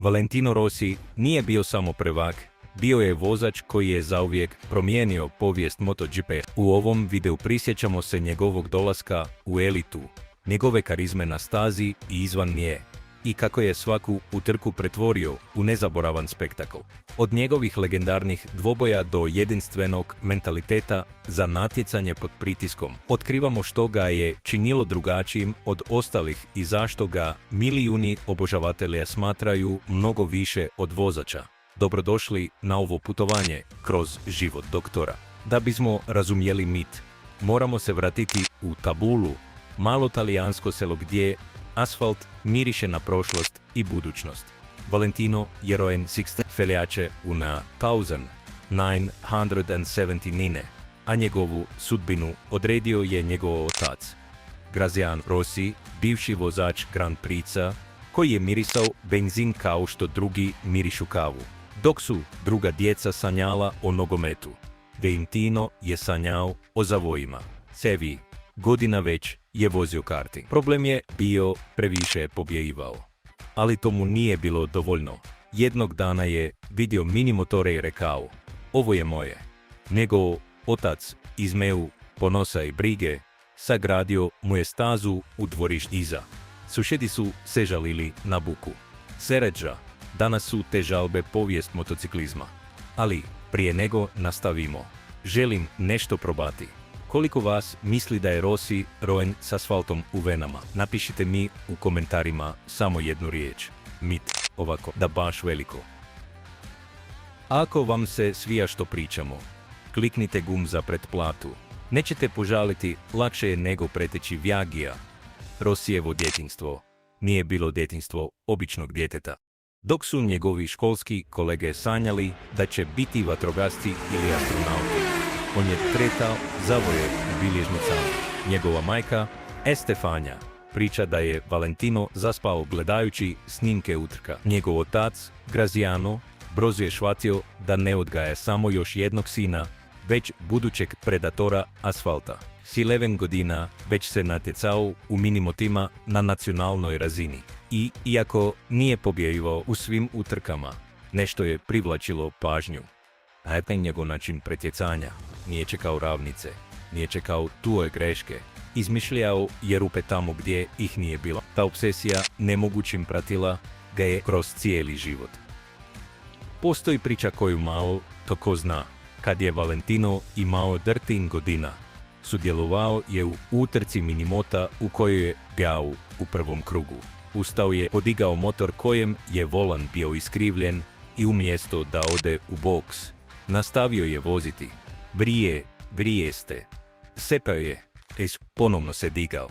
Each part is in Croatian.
Valentino Rossi nije bio samo prvak, bio je vozač koji je zauvijek promijenio povijest MotoGP. U ovom videu prisjećamo se njegovog dolaska u elitu, njegove karizme na stazi i izvan nje, i kako je svaku utrku pretvorio u nezaboravan spektakl. Od njegovih legendarnih dvoboja do jedinstvenog mentaliteta za natjecanje pod pritiskom, otkrivamo što ga je činilo drugačijim od ostalih i zašto ga milijuni obožavatelja smatraju mnogo više od vozača. Dobrodošli na ovo putovanje kroz život doktora. Da bismo razumjeli mit, moramo se vratiti u Tabulu, malo talijansko selo gdje asfalt miriše na prošlost i budućnost. Valentino je rojen 6. veljače u 1979, a njegovu sudbinu odredio je njegov otac, Graziano Rossi, bivši vozač Grand Prixa, koji je mirisao benzin kao što drugi mirišu kavu. Dok su druga djeca sanjala o nogometu, Valentino je sanjao o zavojima. Sevi godina već je vozio karting. Problem je bio previše pobjejivao. Ali to mu nije bilo dovoljno. Jednog dana je vidio mini motore i rekao: ovo je moje. Njegov otac izmeju ponosa i brige sagradio mu je stazu u dvorištu iza. Susjedi su se žalili na buku. Sreća, danas su te žalbe povijest motociklizma. Ali prije nego nastavimo, želim nešto probati. Koliko vas misli da je Rossi rojen s asfaltom u venama? Napišite mi u komentarima samo jednu riječ. Mit. Ovako, da baš veliko. Ako vam se svija što pričamo, kliknite gumb za pretplatu. Nećete požaliti, lakše je nego preteći Viagija. Rossijevo djetinjstvo nije bilo djetinjstvo običnog djeteta. Dok su njegovi školski kolege sanjali da će biti vatrogasci ili astronauti, on je tretao zavoje u bilježnicama. Njegova majka, Estefania, priča da je Valentino zaspao gledajući snimke utrka. Njegov otac, Graziano, brzo je shvatio da ne odgaja samo još jednog sina, već budućeg predatora asfalta. S 11 godina već se natjecao u minimotima na nacionalnoj razini. I, iako nije pobjejivao u svim utrkama, nešto je privlačilo pažnju. A je njegov način pretjecanja. Nije čekao ravnice, nije čekao tuje greške, izmišljao je rupe tamo gdje ih nije bilo. Ta obsesija nemogućim pratila ga je kroz cijeli život. Postoji priča koju malo tko zna. Kad je Valentino imao 13 godina, sudjelovao je u utrci minimota u kojoj je bjao u prvom krugu. Ustao je, podigao motor kojem je volan bio iskrivljen i umjesto da ode u boks, nastavio je voziti. Vrijeste. Sepao je, ponovno se digao.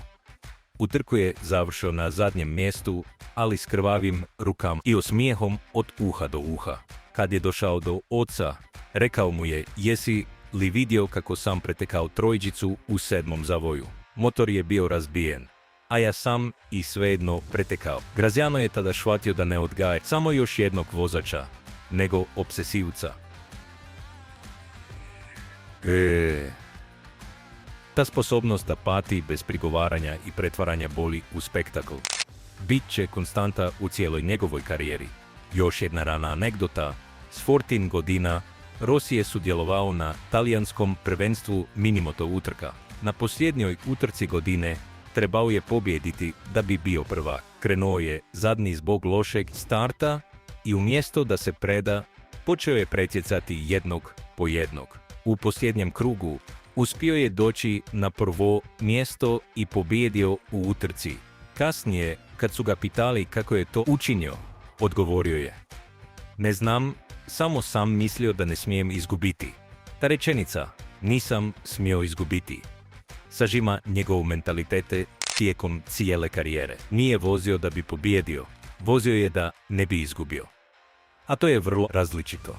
Utrku je završio na zadnjem mjestu, ali s krvavim rukama i osmijehom od uha do uha. Kad je došao do oca, rekao mu je: jesi li vidio kako sam pretekao trojčicu u 7. zavoju? Motor je bio razbijen, a ja sam i svejedno pretekao. Graziano je tada shvatio da ne odgaja samo još jednog vozača, nego obsesivca. Ta sposobnost da pati bez prigovaranja i pretvaranja boli u spektakl bit će konstanta u cijeloj njegovoj karijeri. Još jedna rana anegdota: s 14 godina Rossi je sudjelovao na talijanskom prvenstvu minimoto utrka. Na posljednjoj utrci godine trebao je pobijediti da bi bio prvak. Krenuo je zadnji zbog lošeg starta i umjesto da se preda, počeo je pretjecati jednog po jednog. U posljednjem krugu uspio je doći na prvo mjesto i pobijedio u utrci. Kasnije, kad su ga pitali kako je to učinio, odgovorio je: ne znam, samo sam mislio da ne smijem izgubiti. Ta rečenica, nisam smio izgubiti, sažima njegov mentalitete tijekom cijele karijere. Nije vozio da bi pobijedio, vozio je da ne bi izgubio. A to je vrlo različito.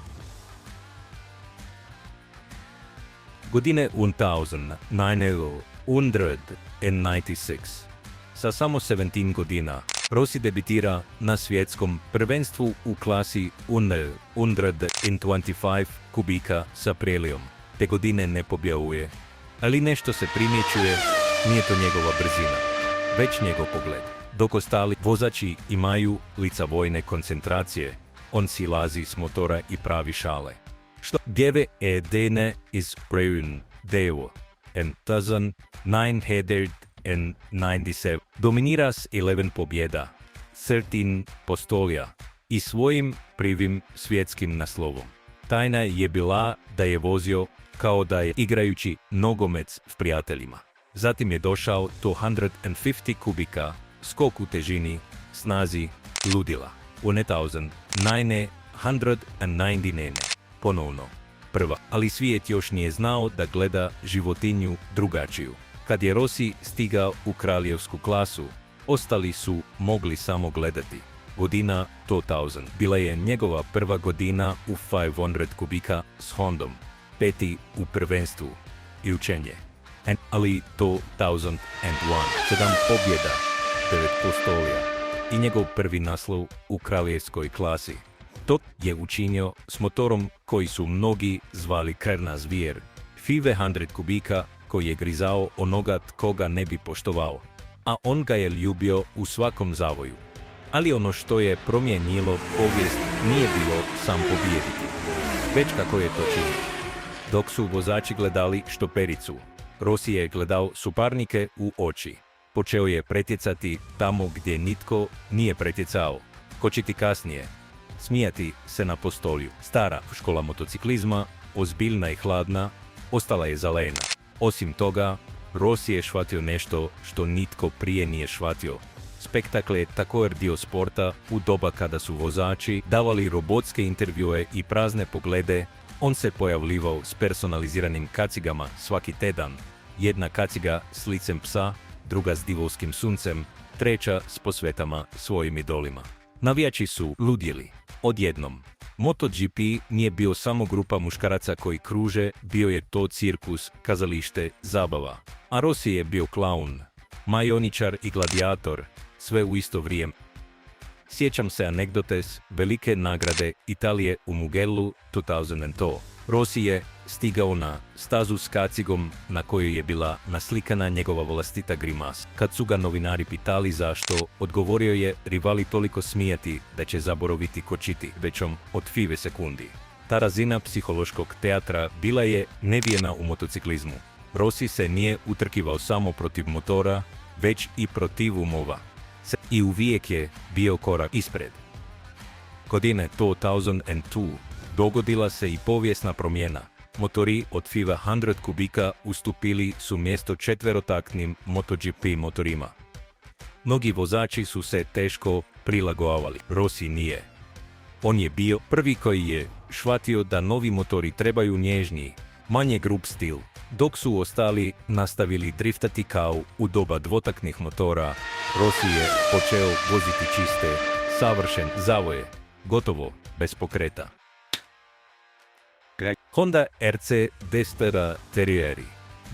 Godine 1996. Sa samo 17 godina, Rossi debitira na svjetskom prvenstvu u klasi 125 kubika sa Aprilijom. Te godine ne pobjeđuje, ali nešto se primjećuje, nije to njegova brzina, već njegov pogled. Dok ostali vozači imaju lica vojne koncentracije, on silazi s motora i pravi šale. Što djeve dene iz Preun Devo en 1997 dominira s 11 pobjeda, 13 postolja i svojim prvim svjetskim naslovom. Tajna je bila da je vozio kao da je igrajući nogomet s prijateljima. Zatim je došao do 150 kubika, skok u težini, snazi, ludila. U 1999 ponovno prva, ali svijet još nije znao da gleda životinju drugačiju. Kad je Rossi stigao u kraljevsku klasu, ostali su mogli samo gledati. Godina 2000 bila je njegova prva godina u 500 kubika s Hondom, peti u prvenstvu i učenje. Ali 2001, 7 pobjeda, 9 postolja i njegov prvi naslov u kraljevskoj klasi. To je učinio s motorom koji su mnogi zvali krvna zvijer, 500 kubika koji je grizao onoga koga ne bi poštovao, a on ga je ljubio u svakom zavoju. Ali ono što je promijenilo povijest nije bilo sam pobijediti, već kako je to činio. Dok su vozači gledali štopericu, Rossi je gledao suparnike u oči. Počeo je pretjecati tamo gdje nitko nije pretjecao, kočiti kasnije, smijati se na postolju. Stara škola motociklizma, ozbiljna i hladna, ostala je zalena. Osim toga, Rossi je shvatio nešto što nitko prije nije shvatio. Spektakl je također dio sporta u doba kada su vozači davali robotske intervjue i prazne poglede. On se pojavljivao s personaliziranim kacigama svaki tjedan. Jedna kaciga s licem psa, druga s divovskim suncem, treća s posvetama svojim idolima. Navijači su ludjeli. Odjednom, MotoGP nije bio samo grupa muškaraca koji kruže, bio je to cirkus, kazalište, zabava. A Rossi je bio klaun, majoničar i gladijator, sve u isto vrijeme. Sjećam se anegdote s velike nagrade Italije u Mugellu 2000. Rossi je stigao na stazu s kacigom na kojoj je bila naslikana njegova vlastita grimas. Kad su ga novinari pitali zašto, odgovorio je: rivali toliko smijati da će zaboraviti kočiti većom od 5 sekundi. Ta razina psihološkog teatra bila je nevijena u motociklizmu. Rossi se nije utrkivao samo protiv motora, već i protiv umova. I uvijek je bio korak ispred. Godine 2002 dogodila se i povijesna promjena. Motori od 500 kubika ustupili su mjesto četverotaktnim MotoGP motorima. Mnogi vozači su se teško prilagođavali, Rossi nije. On je bio prvi koji je shvatio da novi motori trebaju nježniji, manje grub stil. Dok su ostali nastavili driftati kao u doba dvotaktnih motora, Rossi je počeo voziti čiste, savršen zavoje, gotovo bez pokreta. Honda RC Destera Terrieri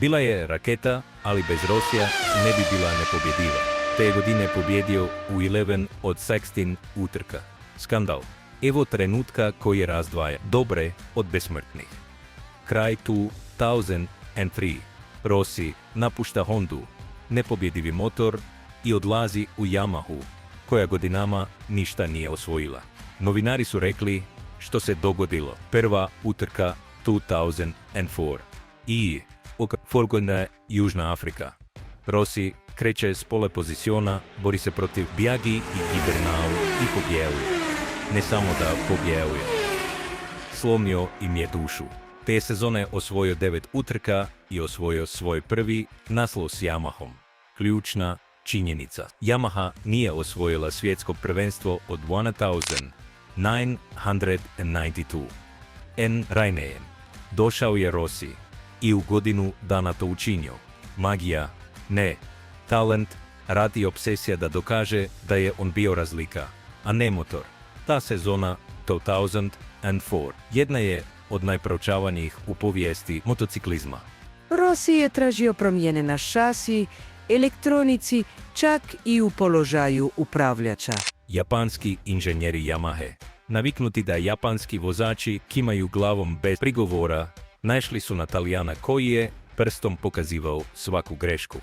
bila je raketa, ali bez Rossija ne bi bila nepobjediva. Te godine pobjedio u 11 od 16 utrka. Skandal. Evo trenutka koji razdvaja dobre od besmrtnih. Kraj 2003. Rossi napušta Hondu, nepobjedivi motor, i odlazi u Yamahu, koja godinama ništa nije osvojila. Novinari su rekli što se dogodilo. Prva utrka 2004 i Forgona Južna Afrika. Rossi kreće s pole poziziona, bori se protiv Biagi i Gibernau i pobjeduje. Ne samo da pobjeduje, slomio im je dušu. Te sezone osvojio 9 utrka i osvojio svoj prvi naslov s Yamahom. Ključna činjenica: Yamaha nije osvojila svjetsko prvenstvo od 1992. Ranije došao je Rossi i u godinu dana to učinio. Magija, ne. Talent, rad i obsesija da dokaže da je on bio razlika, a ne motor. Ta sezona 2004 jedna je od najproučavanijih u povijesti motociklizma. Rossi je tražio promjene na šasi, elektronici, čak i u položaju upravljača. Japanski inženjeri Yamahe, naviknuti da japanski vozači kimaju glavom bez prigovora, naišli su na Talijana koji je prstom pokazivao svaku grešku.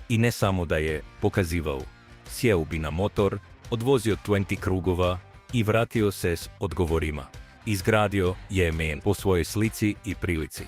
I ne samo da je pokazivao, sjeo bi na motor, odvozio 20 krugova i vratio se s odgovorima. Izgradio je men po svojoj slici i prilici.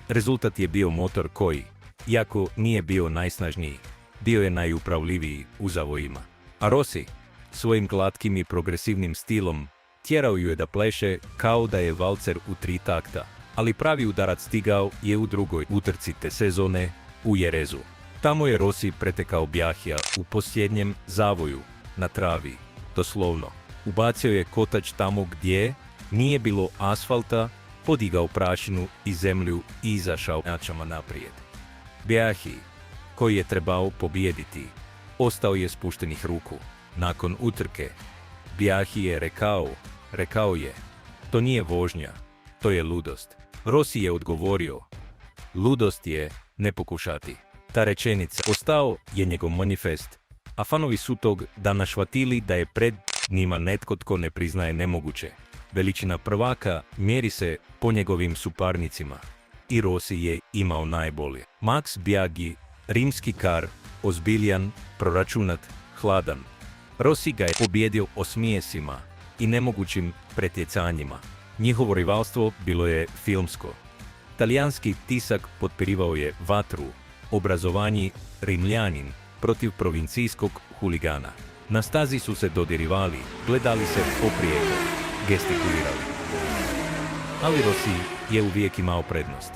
Rezultat je bio motor koji, iako nije bio najsnažniji, bio je najupravljiviji u zavojima. A Rossi, svojim glatkim i progresivnim stilom, tjerao ju je da pleše kao da je valcer u 3 takta. Ali pravi udarac stigao je u drugoj utrci te sezone, u Jerezu. Tamo je Rossi pretekao Biagija u posljednjem zavoju, na travi, doslovno. Ubacio je kotač tamo gdje nije bilo asfalta, podigao prašinu i zemlju i izašao jačama naprijed. Biagij, koji je trebao pobijediti, ostao je spuštenih ruku. Nakon utrke, Biagij je rekao je, to nije vožnja, to je ludost. Rossi je odgovorio, ludost je ne pokušati. Ta rečenica ostao je njegov manifest, a fanovi su tog dana shvatili da je pred njima netko tko ne priznaje nemoguće. Veličina prvaka mjeri se po njegovim suparnicima. I Rossi je imao najbolje. Max Biagij, rimski kar, ozbiljan, proračunat, hladan. Rossi ga je pobjedio osmijesima i nemogućim pretjecanjima. Njihovo rivalstvo bilo je filmsko. Talijanski tisak potpirivao je vatru, obrazovanji Rimljanin protiv provincijskog huligana. Na stazi su se dodirivali, gledali se poprijeko, gestikulirali. Ali Rossi je uvijek imao prednost.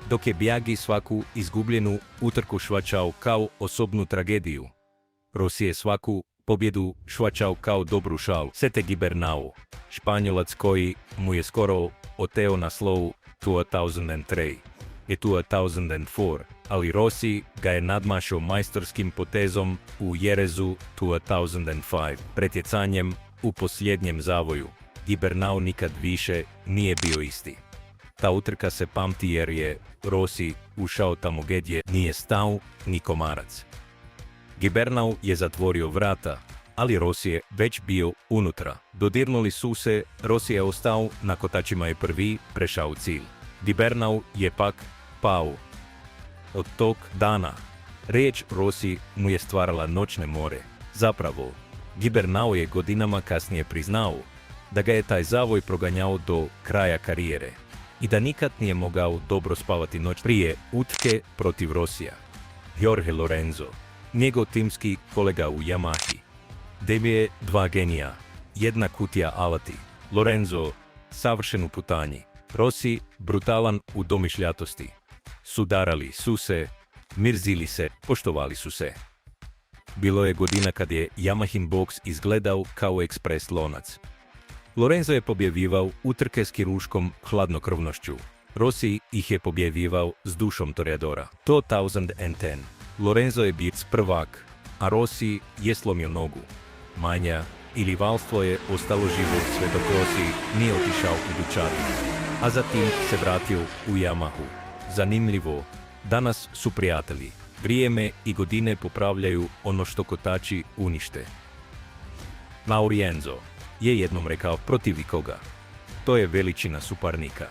Dok je Biagij svaku izgubljenu utrku shvaćao kao osobnu tragediju, Rossi je svaku pobjedu shvaćao kao dobru šalu. Sete Gibernau, Španjolac koji mu je skoro oteo naslov 2003 i 2004, ali Rossi ga je nadmašao majstorskim potezom u Jerezu 2005, pretjecanjem u posljednjem zavoju. Gibernau nikad više nije bio isti. Ta utrka se pamti jer je Rossi ušao tamo gdje nije stao ni komarac. Gibernau je zatvorio vrata, ali Rossi je već bio unutra. Dodirnuli su se, Rossi je ostao na kotačima i prvi prešao cilj. Gibernau je pak pao. Od tog dana, riječ Rossi mu je stvarala noćne more. Zapravo, Gibernau je godinama kasnije priznao da ga je taj zavoj proganjao do kraja karijere i da nikad nije mogao dobro spavati noć prije utrke protiv Rossija. Jorge Lorenzo, njegov timski kolega u Yamahi, dem je 2 genija, 1 kutija alati. Lorenzo, savršen u putanji. Rossi, brutalan u domišljatosti. Sudarali su se, mirzili se, poštovali su se. Bilo je godina kad je Yamahin boks izgledao kao ekspres lonac. Lorenzo je pobjevivao utrke s kirurškom hladnokrvnošću. Rossi ih je pobjevivao s dušom toreadora. 2010. Lorenzo je bio prvak, a Rossi je slomio nogu. Manja i rivalstvo je ostalo živo sve dok Rossi nije otišao u dućan, a zatim se vratio u Yamahu. Zanimljivo, danas su prijatelji. Vrijeme i godine popravljaju ono što kotači unište. Laurienzo je jednom rekao protiv ikoga. To je veličina suparnika.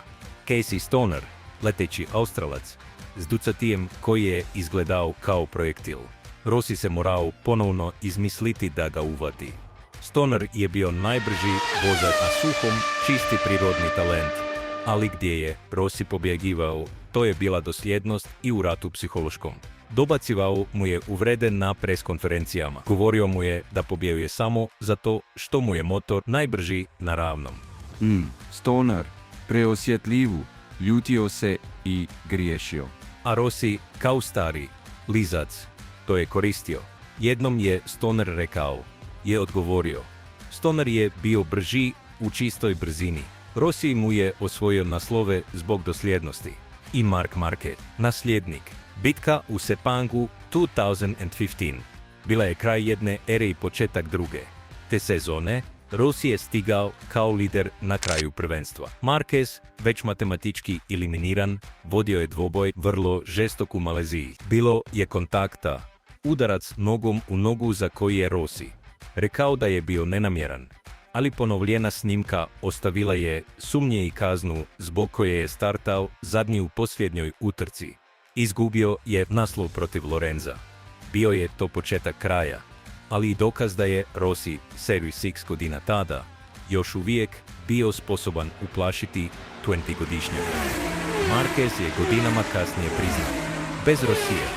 Casey Stoner, leteći Australac, s ducatijem koji je izgledao kao projektil. Rossi se morao ponovno izmisliti da ga uvati. Stoner je bio najbrži vozač na suhom, čisti prirodni talent. Ali gdje je Rossi pobjegivao, to je bila dosljednost i u ratu psihološkom. Dobacivao mu je uvrede na preskonferencijama. Govorio mu je da pobjeguje samo zato što mu je motor najbrži na ravnom. Stoner, preosjetljivu, ljutio se i griješio. A Rossi, kao stari lizac, to je koristio. Jednom je Stoner rekao, je odgovorio. Stoner je bio brži u čistoj brzini. Rossi mu je osvojio naslove zbog dosljednosti. I Marc Marquez, nasljednik. Bitka u Sepangu 2015. Bila je kraj jedne ere i početak druge. Te sezone, Rossi je stigao kao lider na kraju prvenstva. Marquez, već matematički eliminiran, vodio je dvoboj vrlo žestok u Maleziji. Bilo je kontakta, udarac nogom u nogu za koji je Rossi rekao da je bio nenamjeran, ali ponovljena snimka ostavila je sumnje i kaznu zbog koje je startao zadnji u posljednjoj utrci. Izgubio je naslov protiv Lorenza. Bio je to početak kraja, ali i dokaz da je Rossi Series X godina tada još uvijek bio sposoban uplašiti 20-godišnjaka. Marquez je godinama kasnije priznao: bez Rossija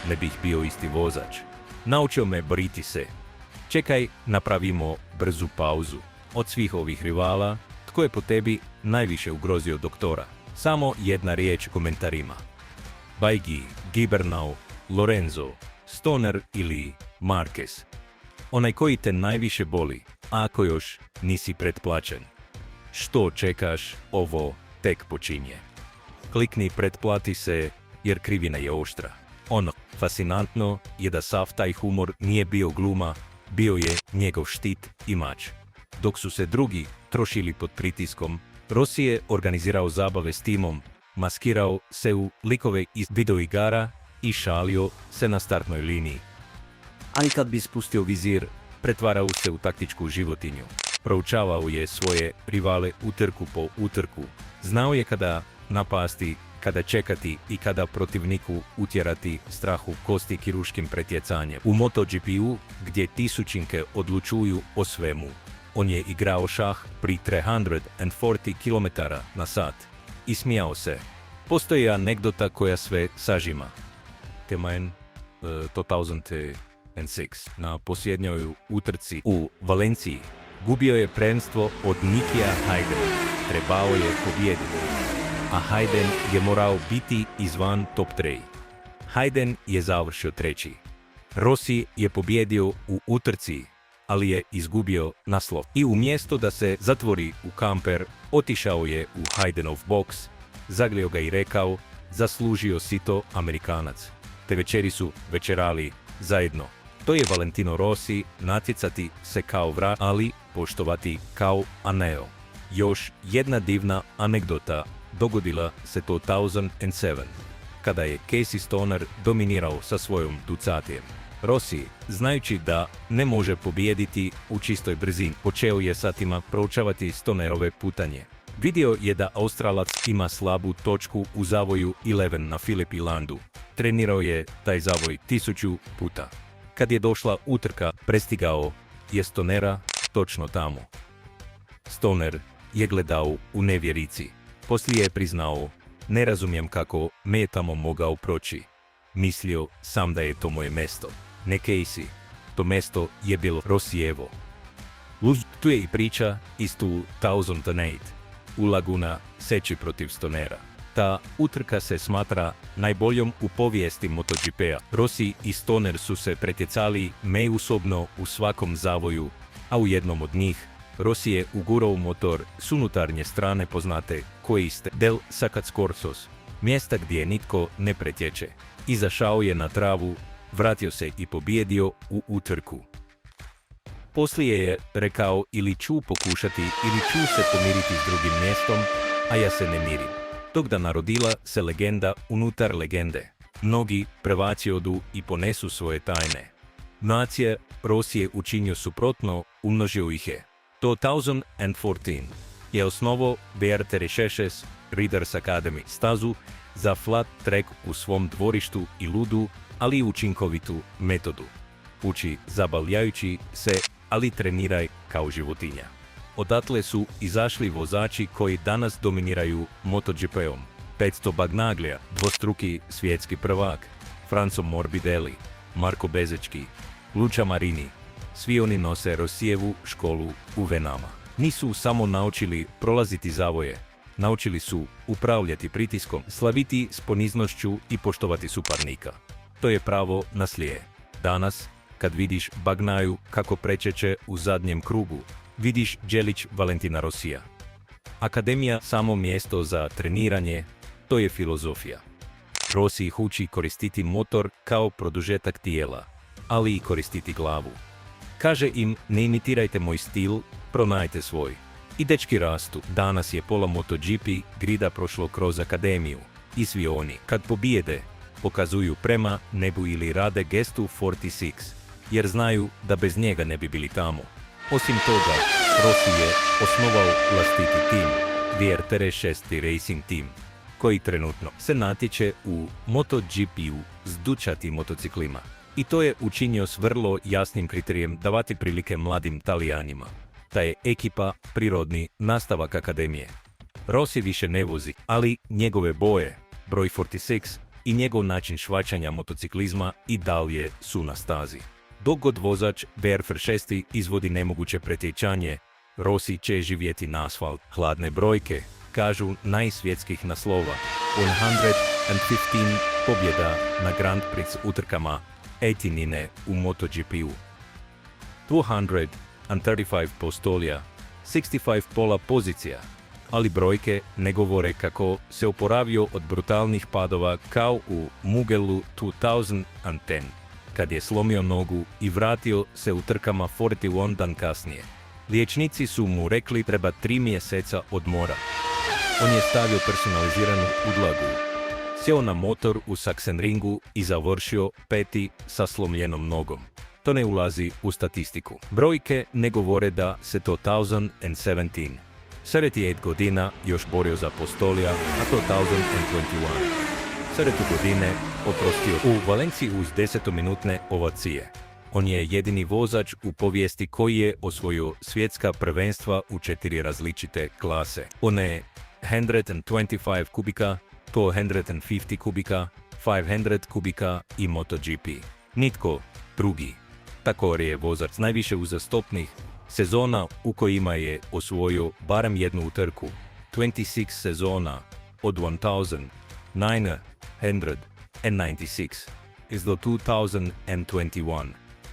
ne bih bio isti vozač. Naučio me boriti se. Čekaj, napravimo brzu pauzu. Od svih ovih rivala, tko je po tebi najviše ugrozio doktora? Samo jedna riječ komentarima. Baigi, Gibernau, Lorenzo, Stoner ili Marquez. Onaj koji te najviše boli, a ako još nisi pretplaćen. Što čekaš, ovo tek počinje. Klikni pretplati se jer krivina je oštra. Ono fascinantno je da sav taj humor nije bio gluma, bio je njegov štit i mač. Dok su se drugi trošili pod pritiskom, Rossi je organizirao zabave s timom, maskirao se u likove iz videoigara i šalio se na startnoj liniji. Ali kad bi spustio vizir, pretvarao se u taktičku životinju. Proučavao je svoje rivale utrku po utrku. Znao je kada napasti, kada čekati i kada protivniku utjerati strahu kosti kirurškim pretjecanjem. U MotoGP-u, gdje tisućinke odlučuju o svemu, on je igrao šah pri 340 km/h i smijao se. Postoji anegdota koja sve sažima. Kemen 2006 na posljednjoj utrci u Valenciji gubio je prvenstvo od Nikija Haydena. Trebao je pobijediti, a Hayden je morao biti izvan top 3. Hayden je završio treći. Rossi je pobjedio u utrci, ali je izgubio naslov. I umjesto da se zatvori u kamper, otišao je u Haydenov boks, zaglio ga i rekao: zaslužio si to, Amerikanac. Te večeri su večerali zajedno. To je Valentino Rossi, natjecati se kao vrag, ali poštovati kao aneo. Još jedna divna anegdota dogodila se 2007, kada je Casey Stoner dominirao sa svojom Ducatijem. Rossi, znajući da ne može pobijediti u čistoj brzini, počeo je satima proučavati Stonerove putanje. Vidio je da Australac ima slabu točku u zavoju 11 na Phillip Islandu. Trenirao je taj zavoj 1000 puta. Kad je došla utrka, prestigao je Stonera točno tamo. Stoner je gledao u nevjerici. Poslije je priznao: ne razumijem kako me je tamo mogao proći. Mislio sam da je to moje mesto. Ne Casey. To mesto je bilo Rossijevo. Tu je i priča iz 2008 u Laguna Seči protiv Stonera. Ta utrka se smatra najboljom u povijesti MotoGP-a. Rossi i Stoner su se pretjecali međusobno u svakom zavoju, a u jednom od njih Rossi je ugurao motor s unutarnje strane poznate Coiste del Sacascorsos, mjesta gdje nitko ne pretječe. Izašao je na travu, vratio se i pobjedio u utrku. Poslije je rekao: ili ću pokušati ili ću se pomiriti s drugim mjestom, a ja se ne mirim. Tog dana rodila se legenda unutar legende. Mnogi prvaci odu i ponesu svoje tajne. Nacije Rossi je učinio suprotno, umnožio ih je. 2014 je osnovao BR36 Riders Academy, stazu za flat track u svom dvorištu i ludu, ali i učinkovitu metodu. Uči zabavljajući se, ali treniraj kao životinja. Odatle su izašli vozači koji danas dominiraju MotoGP-om. 500 Bagnaglija, dvostruki svjetski prvak, Franco Morbidelli, Marco Bezzecchi, Lucia Marini. Svi oni nose Rossijevu školu u venama. Nisu samo naučili prolaziti zavoje, naučili su upravljati pritiskom, slaviti s poniznošću i poštovati suparnika. To je pravo naslije. Danas, kad vidiš Bagnaju kako prečeće u zadnjem krugu, vidiš djelić Valentina Rossija. Akademija samo mjesto za treniranje, to je filozofija. Rossi ih uči koristiti motor kao produžetak tijela, ali i koristiti glavu. Kaže im: ne imitirajte moj stil, pronajdite svoj. I dečki rastu. Danas je pola MotoGP grida prošlo kroz akademiju. I svi oni, kad pobijede, pokazuju prema nebu ili rade gestu 46, jer znaju da bez njega ne bi bili tamo. Osim toga, Rossi je osnovao vlastiti tim, VR36 Racing Team, koji trenutno se natječe u MotoGP-u s Ducati motociklima. I to je učinio s vrlo jasnim kriterijem davati prilike mladim Talijanima. Ta je ekipa prirodni nastavak akademije. Rossi više ne vozi, ali njegove boje, broj 46 i njegov način švaćanja motociklizma i dalje su na stazi. Dok god vozač BR6 izvodi nemoguće pretječanje, Rossi će živjeti na asfalt. Hladne brojke kažu najsvjetskih naslova. 115 pobjeda na Grand Prix utrkama, 18 u MotoGP-u. 235 postolja, 65 pola pozicija, ali brojke ne govore kako se oporavio od brutalnih padova kao u Mugellu 2010, kad je slomio nogu i vratio se u trkama 41 dan kasnije. Liječnici su mu rekli treba 3 mjeseca odmora. On je stavio personaliziranu udlagu, sjeo na motor u Sachsenringu i završio 5. sa slomljenom nogom. To ne ulazi u statistiku. Brojke ne govore da se to 2017. 78 godina još borio za postolja, a to 2021. 7 godine oprostio u Valenciji uz 10-minutne ovacije. On je jedini vozač u povijesti koji je osvojio svjetska prvenstva u 4 različite klase. One 125 kubika, 250 kubika, 500 kubika i MotoGP. Nitko drugi. Također je vozač najviše uzastopnih sezona u kojima je osvojio barem jednu utrku. 26 sezona od 1996 is do 2021.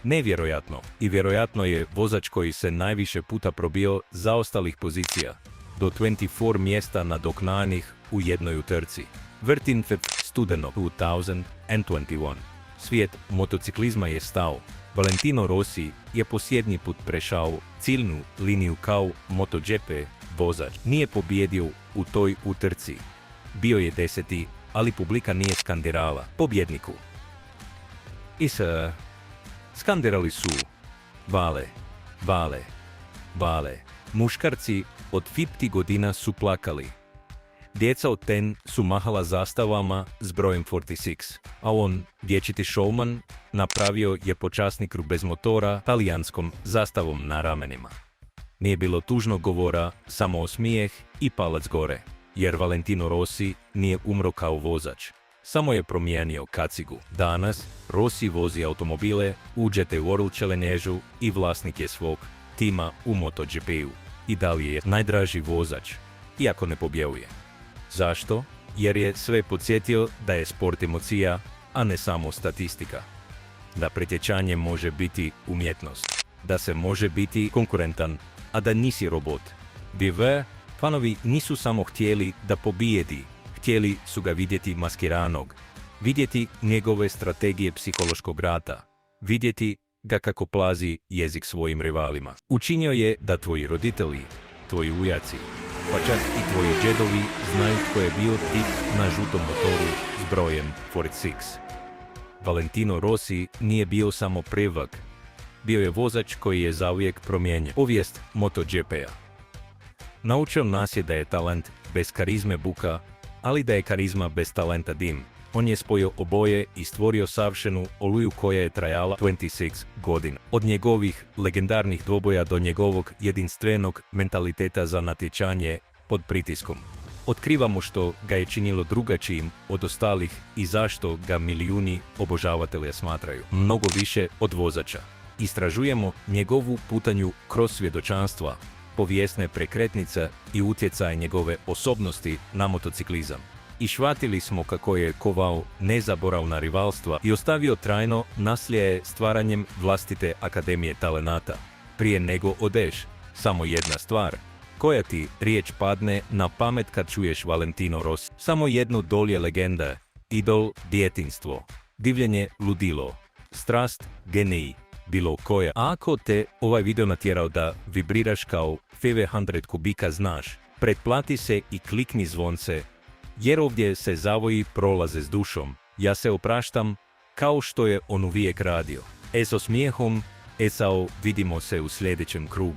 Nevjerojatno. I vjerojatno je vozač koji se najviše puta probio zaostalih pozicija, do 24 mjesta nadoknanih u jednoj utrci. 13. studenog 2021. Svijet motociklizma je stao. Valentino Rossi je posljednji put prešao ciljnu liniju kao MotoGP vozač. Nije pobijedio u toj utrci. Bio je 10. ali publika nije skandirala pobjedniku. Skandirali su vale, vale, vale. Muškarci od 50 godina su plakali. Djeca od 10 su mahala zastavama s brojem 46, a on, dječiti showman, napravio je počasni krug bez motora talijanskom zastavom na ramenima. Nije bilo tužnog govora, samo osmijeh i palac gore, jer Valentino Rossi nije umro kao vozač. Samo je promijenio kacigu. Danas Rossi vozi automobile, uđete u World Challenge-u i vlasnik je svog tima u MotoGP-u. I dalje je najdraži vozač, iako ne pobjeduje. Zašto? Jer je sve podsjetio da je sport emocija, a ne samo statistika. Da pretječanje može biti umjetnost. Da se može biti konkurentan, a da nisi robot. BV fanovi nisu samo htjeli da pobijedi, htjeli su ga vidjeti maskiranog, vidjeti njegove strategije psihološkog rata, vidjeti ga kako plazi jezik svojim rivalima. Učinio je da tvoji roditelji, tvoji ujaci, pa čak i tvoji džedovi znaju tko je bio tip na žutom motoru s brojem 46. Valentino Rossi nije bio samo prvak, bio je vozač koji je zauvijek promijenjen povijest MotoGP-a. Naučio nas je da je talent bez karizme buka, ali da je karizma bez talenta dim. On je spojio oboje i stvorio savršenu oluju koja je trajala 26 godina. Od njegovih legendarnih dvoboja do njegovog jedinstvenog mentaliteta za natječanje pod pritiskom. Otkrivamo što ga je činilo drugačijim od ostalih i zašto ga milijuni obožavatelja smatraju mnogo više od vozača. Istražujemo njegovu putanju kroz svjedočanstva, povijesne prekretnice i utjecaj njegove osobnosti na motociklizam. I shvatili smo kako je kovao nezaboravna rivalstva i ostavio trajno nasljeđe stvaranjem vlastite akademije talenata. Prije nego odeš, samo jedna stvar. Koja ti riječ padne na pamet kad čuješ Valentino Rossi? Samo jedno dolje legenda, idol, djetinjstvo, divljenje, ludilo, strast, genij, bilo koja. A ako te ovaj video natjerao da vibriraš kao 500 kubika znaš, pretplati se i klikni zvonce, jer ovdje se zavoji prolaze s dušom. Ja se opraštam, kao što je on uvijek radio. S osmijehom, esao, vidimo se u sljedećem krugu.